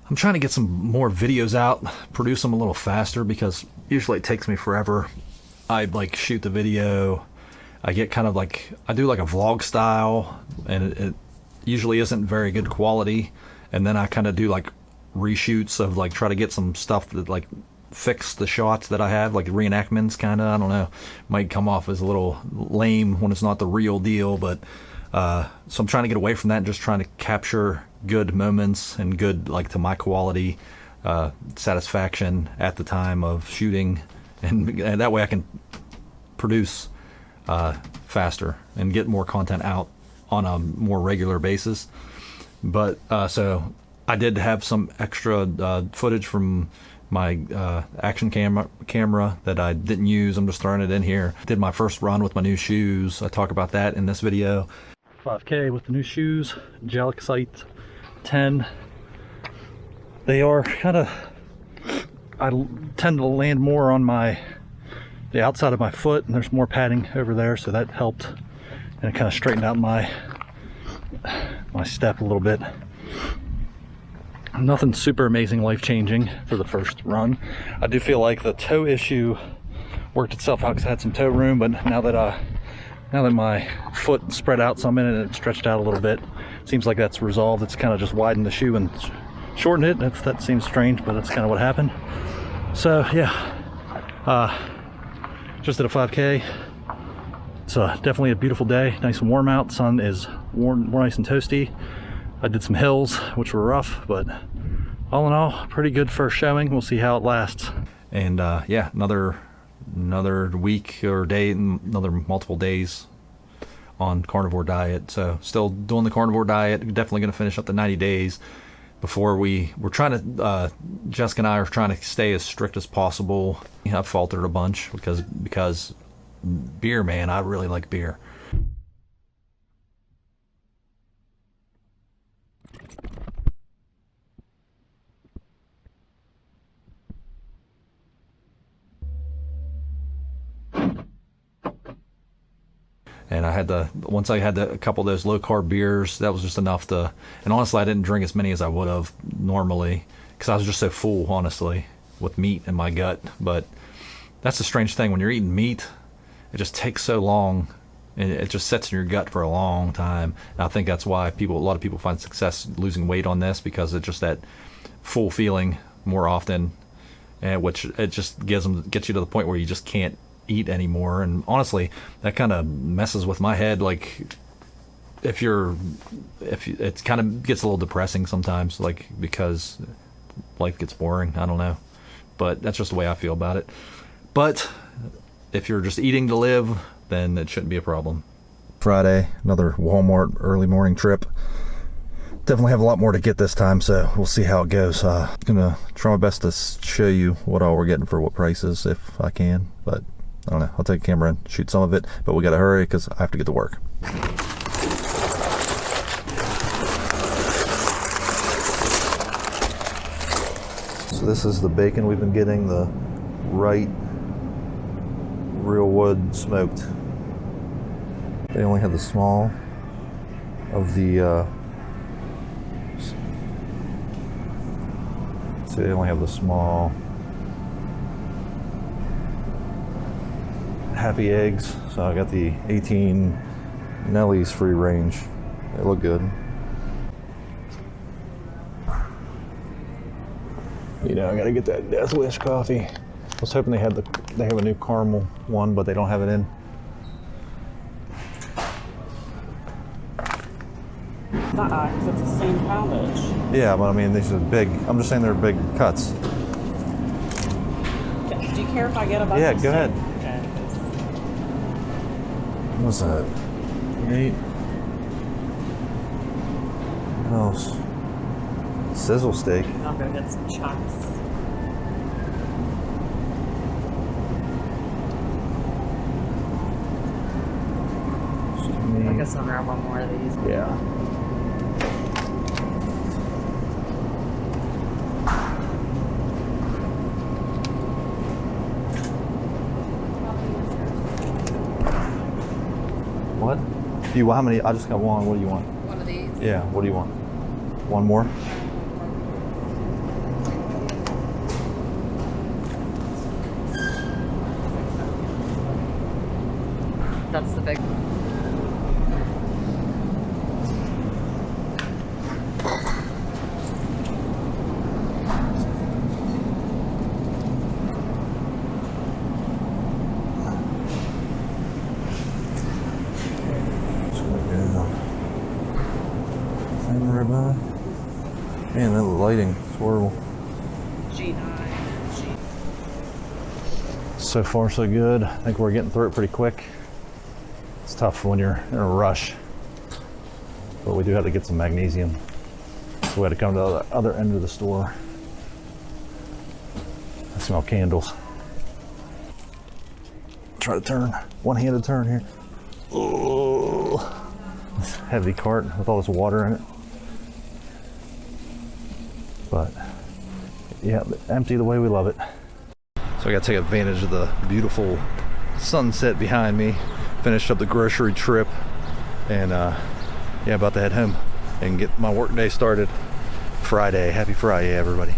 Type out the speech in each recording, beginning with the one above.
I'm trying to get some more videos out, produce them a little faster, because usually it takes me forever. I like shoot the video, I get kind of like, I do like a vlog style, and it usually isn't very good quality, and then I kind of do like reshoots of like try to get some stuff that like fix the shots that I have, like reenactments kind of. I don't know, might come off as a little lame when it's not the real deal, but so I'm trying to get away from that and just trying to capture good moments and good, like, to my quality satisfaction at the time of shooting, and that way I can produce faster and get more content out on a more regular basis. But so I did have some extra footage from my action camera that I didn't use. I'm just throwing it in here. Did my first run with my new shoes. I talk about that in this video. 5K with the new shoes, Asics 10. They are kind of, I tend to land more on the outside of my foot, and there's more padding over there, so that helped, and it kind of straightened out my step a little bit. Nothing super amazing, life-changing for the first run. I do feel like the toe issue worked itself out because I had some toe room, but now that my foot spread out some in it and it stretched out a little bit, seems like that's resolved. It's kind of just widened the shoe and shortened it. That seems strange, but that's kind of what happened. So yeah, just did a 5K. It's definitely a beautiful day, nice and warm out. Sun is warm, more nice and toasty. I did some hills, which were rough, but all in all, pretty good first showing. We'll see how it lasts. And yeah, another week or day, another multiple days on Carnivore Diet. So still doing the Carnivore Diet. Definitely going to finish up the 90 days before we're trying to, Jessica and I are trying to stay as strict as possible. I've faltered a bunch because beer, man, I really like beer. And once I had a couple of those low carb beers, that was just enough to, and honestly, I didn't drink as many as I would have normally because I was just so full, honestly, with meat in my gut. But that's the strange thing, when you're eating meat, it just takes so long, and it just sits in your gut for a long time. And I think that's why a lot of people find success losing weight on this, because it's just that full feeling more often, and which it just gets you to the point where you just can't eat anymore. And honestly, that kind of messes with my head. Like if it kind of gets a little depressing sometimes, like, because life gets boring. I don't know, but that's just the way I feel about it. But if you're just eating to live, then it shouldn't be a problem. Friday, another Walmart early morning trip. Definitely have a lot more to get this time, so we'll see how it goes. Gonna try my best to show you what all we're getting for what prices if I can, but I don't know. I'll take a camera and shoot some of it, but we gotta hurry because I have to get to work. So this is the bacon we've been getting, the Wright real wood smoked. They only have the small of the so they only have the small Happy Eggs. So I got the 18 Nelly's free range. They look good. You know, I gotta get that Death Wish coffee. I was hoping they have a new caramel one, but they don't have it in. Because it's the same poundage. Yeah, but I mean, these are big. I'm just saying they're big cuts. Do you care if I get a bunch? Yeah, go ahead. Okay. What's that? 8. What else? Sizzle steak. I'll go get some chunks. I guess I'll grab one more of these. Yeah. What? Do you want how many? I just got one. What do you want? One of these. Yeah. What do you want? One more? That's the big one. Man, that lighting is horrible. G9. So far, so good. I think we're getting through it pretty quick. It's tough when you're in a rush, but we do have to get some magnesium. So we had to come to the other end of the store. I smell candles. Try to turn, one-handed turn here. Oh, this heavy cart with all this water in it. But yeah, empty the way we love it. So I gotta take advantage of the beautiful sunset behind me. Finished up the grocery trip, and yeah, about to head home and get my work day started. Friday, happy Friday, everybody.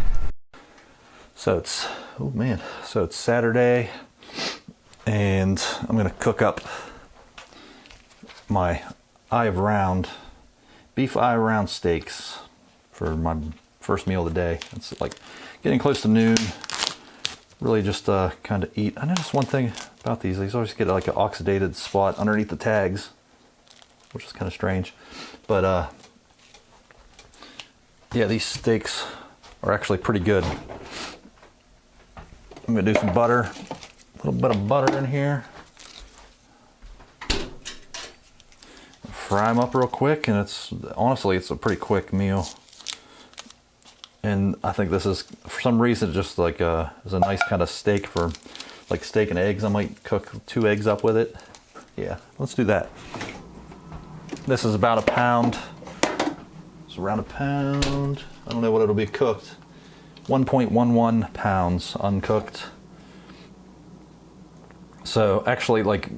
So it's, oh man, so it's Saturday, and I'm gonna cook up my beef eye round steaks for my first meal of the day. It's like getting close to noon. Really just kind of eat. I noticed one thing about these always get like an oxidated spot underneath the tags, which is kind of strange. But yeah, these steaks are actually pretty good. I'm gonna do some butter, a little bit of butter in here. Fry them up real quick, and honestly, it's a pretty quick meal. And I think this is, for some reason, just like is a nice kind of steak for like steak and eggs. I might cook 2 eggs up with it. Yeah, let's do that. This is about a pound. It's around a pound. I don't know what it'll be cooked. 1.11 pounds uncooked. So actually, like,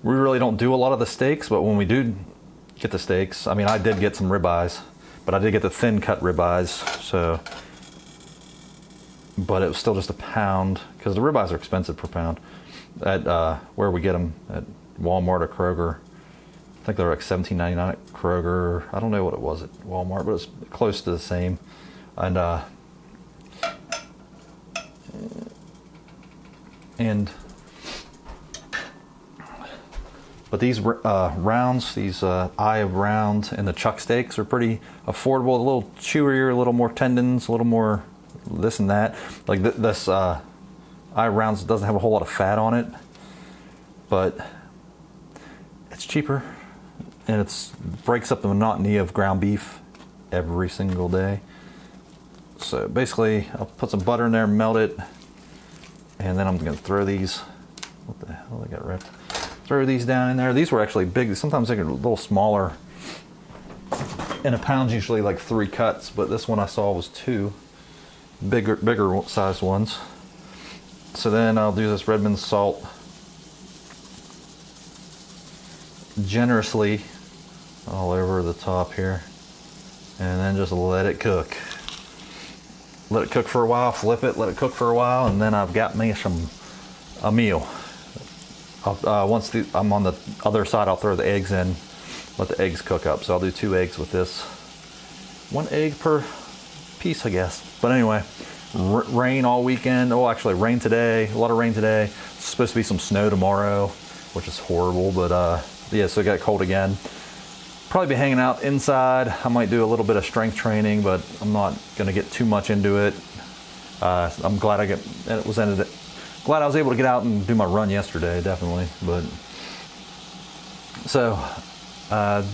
we really don't do a lot of the steaks, but when we do get the steaks, I mean, I did get some ribeyes. But I did get the thin cut ribeyes, so, but it was still just a pound, because the ribeyes are expensive per pound at where we get them, at Walmart or Kroger. I think they're like $17.99 at Kroger. I don't know what it was at Walmart, but it's close to the same. But these rounds, these eye of round and the chuck steaks are pretty affordable. A little chewier, a little more tendons, a little more this and that. Like this eye rounds doesn't have a whole lot of fat on it, but it's cheaper, and it breaks up the monotony of ground beef every single day. So basically, I'll put some butter in there, melt it, and then I'm gonna throw these. What the hell? I got ripped. Throw these down in there. These were actually big. Sometimes they're a little smaller. In a pound's usually like 3 cuts, but this one I saw was 2 bigger sized ones. So then I'll do this Redmond salt generously all over the top here, and then just let it cook. Let it cook for a while, flip it, let it cook for a while, and then I've got me a meal. Once I'm on the other side, I'll throw the eggs in, let the eggs cook up. So I'll do 2 eggs with this. 1 egg per piece, I guess. But anyway, rain all weekend. Oh, actually rain today, a lot of rain today. It's supposed to be some snow tomorrow, which is horrible, but yeah, so it got cold again. Probably be hanging out inside. I might do a little bit of strength training, but I'm not gonna get too much into it. I'm glad glad I was able to get out and do my run yesterday, definitely. But so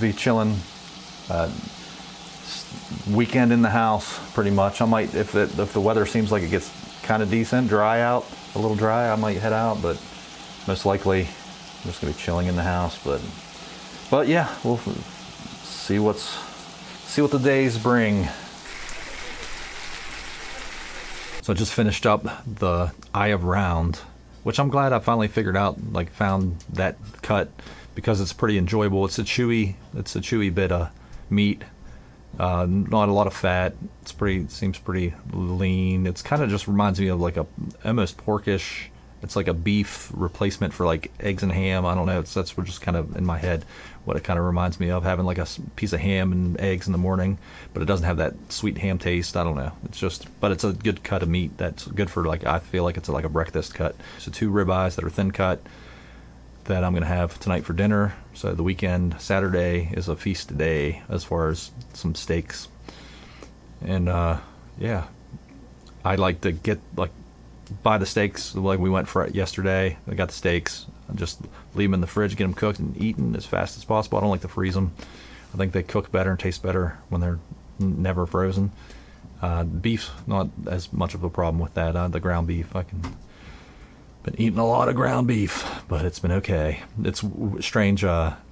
be chilling, weekend in the house pretty much. I might, if the weather seems like it gets kind of decent, dry out, a little dry, I might head out. But most likely I'm just gonna be chilling in the house. But yeah, we'll see what the days bring. So I just finished up the eye of round, which I'm glad I finally figured out, like found that cut, because it's pretty enjoyable. It's a chewy bit of meat, not a lot of fat. Seems pretty lean. It's kind of just reminds me of like a almost porkish It's like a beef replacement for like eggs and ham. I don't know. That's just kind of in my head what it kind of reminds me of, having like a piece of ham and eggs in the morning, but it doesn't have that sweet ham taste. I don't know. It's just, but it's a good cut of meat. That's good for, like, I feel like it's like a breakfast cut. So 2 ribeyes that are thin cut that I'm going to have tonight for dinner. So the weekend, Saturday, is a feast day as far as some steaks. And yeah, I like to get, like, buy the steaks like we went for it yesterday. I got the steaks, just leave them in the fridge, get them cooked and eaten as fast as possible. I don't like to freeze them. I think they cook better and taste better when they're never frozen. Beef's not as much of a problem with that. The ground beef, been eating a lot of ground beef, but it's been okay. It's strange.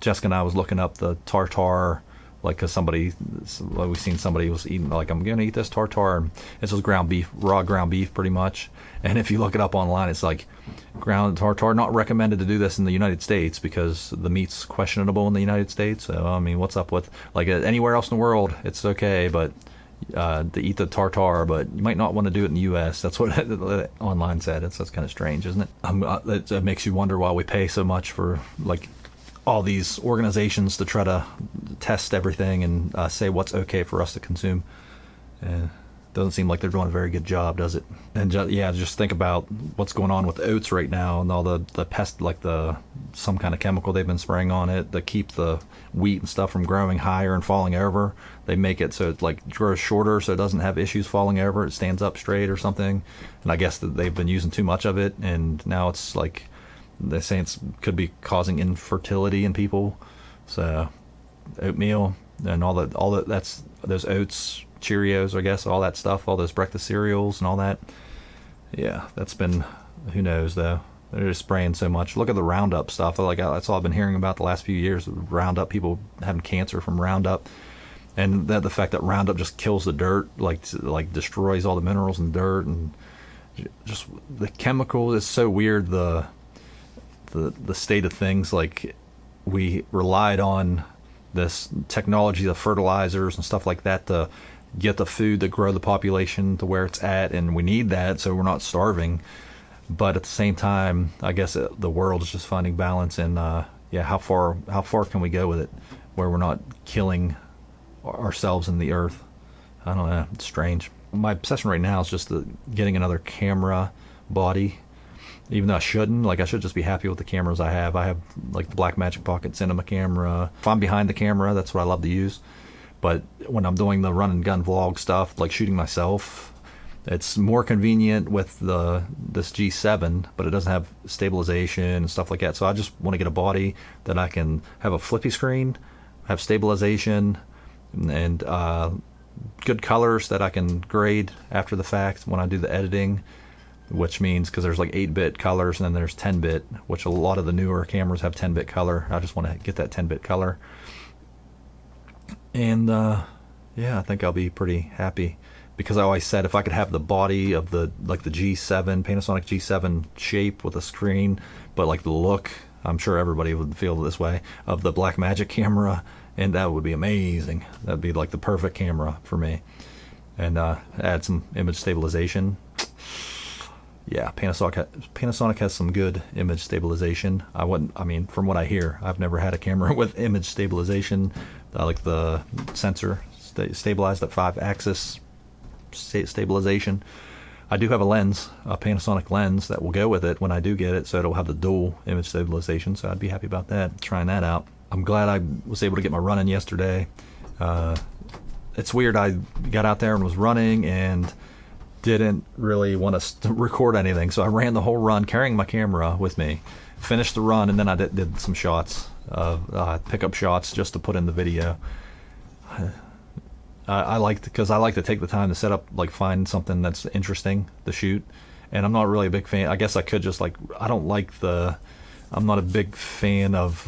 Jessica and I was looking up the tartare, like, cause we've seen somebody was eating, like, I'm gonna eat this tartare, and it's just ground beef, raw ground beef pretty much. And if you look it up online, it's like ground tartare, not recommended to do this in the United States because the meat's questionable in the United States. So I mean, what's up with, like, anywhere else in the world it's okay, but to eat the tartare, but you might not want to do it in the U.S. That's what online said. That's kind of strange, isn't it? It makes you wonder why we pay so much for, like, all these organizations to try to test everything and say what's okay for us to consume. Doesn't seem like they're doing a very good job, does it? And just think about what's going on with oats right now and all the pest, like some kind of chemical they've been spraying on it to keep the wheat and stuff from growing higher and falling over. They make it so it, like, grows shorter so it doesn't have issues falling over. It stands up straight or something. And I guess that they've been using too much of it, and now it's like they're saying it could be causing infertility in people. So oatmeal and all that's those oats, Cheerios, I guess, all that stuff, all those breakfast cereals and all that. Yeah, that's been, who knows though. They're just spraying so much. Look at the Roundup stuff. That's all I've been hearing about the last few years. Roundup, people having cancer from Roundup, and the fact that Roundup just kills the dirt, like destroys all the minerals in the dirt, and just the chemical is so weird. The state of things, like, we relied on this technology, the fertilizers and stuff like that, to get the food to grow the population to where it's at, and we need that so we're not starving. But at the same time, I guess the world is just finding balance, and how far can we go with it where we're not killing ourselves and the earth? I don't know, it's strange. My obsession right now is just getting another camera body, even though I shouldn't. Like, I should just be happy with the cameras I have. I have, like, the Blackmagic Pocket Cinema camera. If I'm behind the camera, that's what I love to use. But when I'm doing the run and gun vlog stuff, like shooting myself, it's more convenient with this G7, but it doesn't have stabilization and stuff like that. So I just want to get a body that I can have a flippy screen, have stabilization, and good colors that I can grade after the fact when I do the editing. Which means, because there's like 8-bit colors and then there's 10-bit, which a lot of the newer cameras have 10-bit color. I just want to get that 10-bit color. And I think I'll be pretty happy, because I always said if I could have the body of the G7, Panasonic G7 shape with a screen, but like the look, I'm sure everybody would feel this way, of the Blackmagic camera, and that would be amazing. That'd be like the perfect camera for me. And add some image stabilization. Yeah, Panasonic has some good image stabilization. From what I hear, I've never had a camera with image stabilization. Like the sensor stabilized at 5-axis stabilization. I do have a Panasonic lens that will go with it when I do get it, so it'll have the dual image stabilization, so I'd be happy about that, trying that out. I'm glad I was able to get my run in yesterday. It's weird, I got out there and was running and didn't really want to record anything, so I ran the whole run carrying my camera with me, finished the run, and then I did some shots, pickup shots, just to put in the video. I like to take the time to set up, like, find something that's interesting to shoot, and I'm not really a big fan. I guess I could just, like, I'm not a big fan of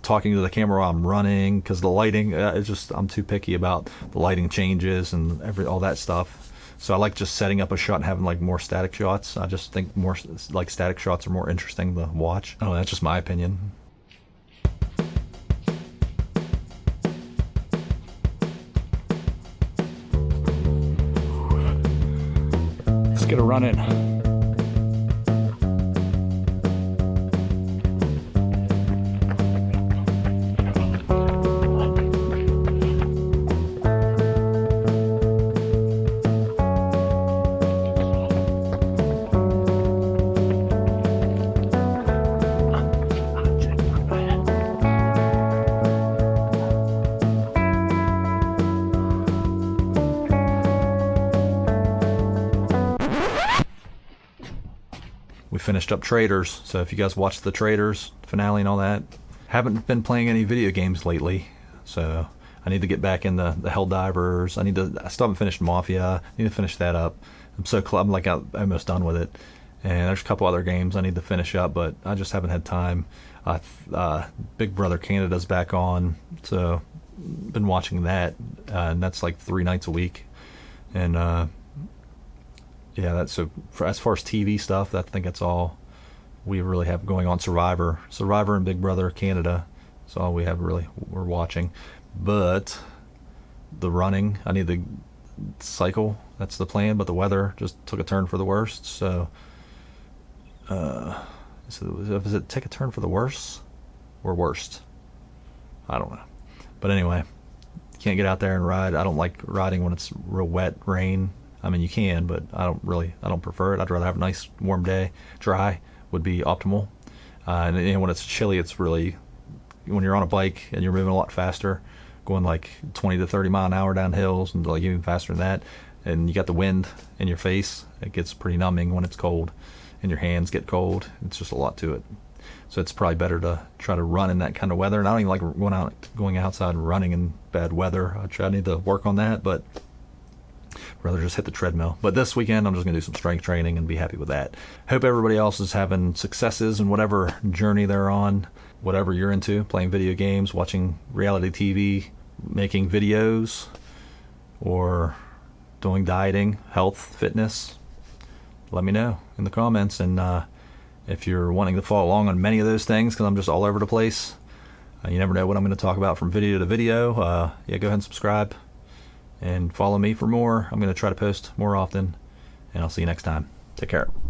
talking to the camera while I'm running, because the lighting, I'm too picky about the lighting changes and all that stuff. So I like just setting up a shot and having, like, more static shots. I just think more, like, static shots are more interesting to watch. Oh, that's just my opinion. Let's get a run in. we finished up Traders. So if you guys watched the Traders finale and all that, haven't been playing any video games lately. So I need to get back in the Helldivers. I still haven't finished Mafia. I need to finish that up. I'm like almost done with it. And there's a couple other games I need to finish up, but I just haven't had time. Big Brother Canada's back on, so been watching that, and that's like 3 nights a week. And yeah, that's so. As far as TV stuff, I think that's all we really have going on. Survivor, and Big Brother Canada. That's all we're watching. But the running, I need to cycle. That's the plan. But the weather just took a turn for the worst. So, does it take a turn for the worse or worst? I don't know. But anyway, can't get out there and ride. I don't like riding when it's real wet, rain. I mean, you can, but I don't prefer it. I'd rather have a nice warm day. Dry would be optimal. And when it's chilly, it's really, when you're on a bike and you're moving a lot faster, going like 20 to 30 mile an hour down hills and like even faster than that, and you got the wind in your face, it gets pretty numbing when it's cold and your hands get cold. It's just a lot to it. So it's probably better to try to run in that kind of weather. And I don't even like going outside and running in bad weather. I need to work on that, but rather just hit the treadmill. But this weekend, I'm just going to do some strength training and be happy with that. Hope everybody else is having successes in whatever journey they're on, whatever you're into, playing video games, watching reality TV, making videos, or doing dieting, health, fitness. Let me know in the comments. And if you're wanting to follow along on many of those things, because I'm just all over the place, you never know what I'm going to talk about from video to video. Yeah, go ahead and subscribe and follow me for more. I'm going to try to post more often, and I'll see you next time. Take care.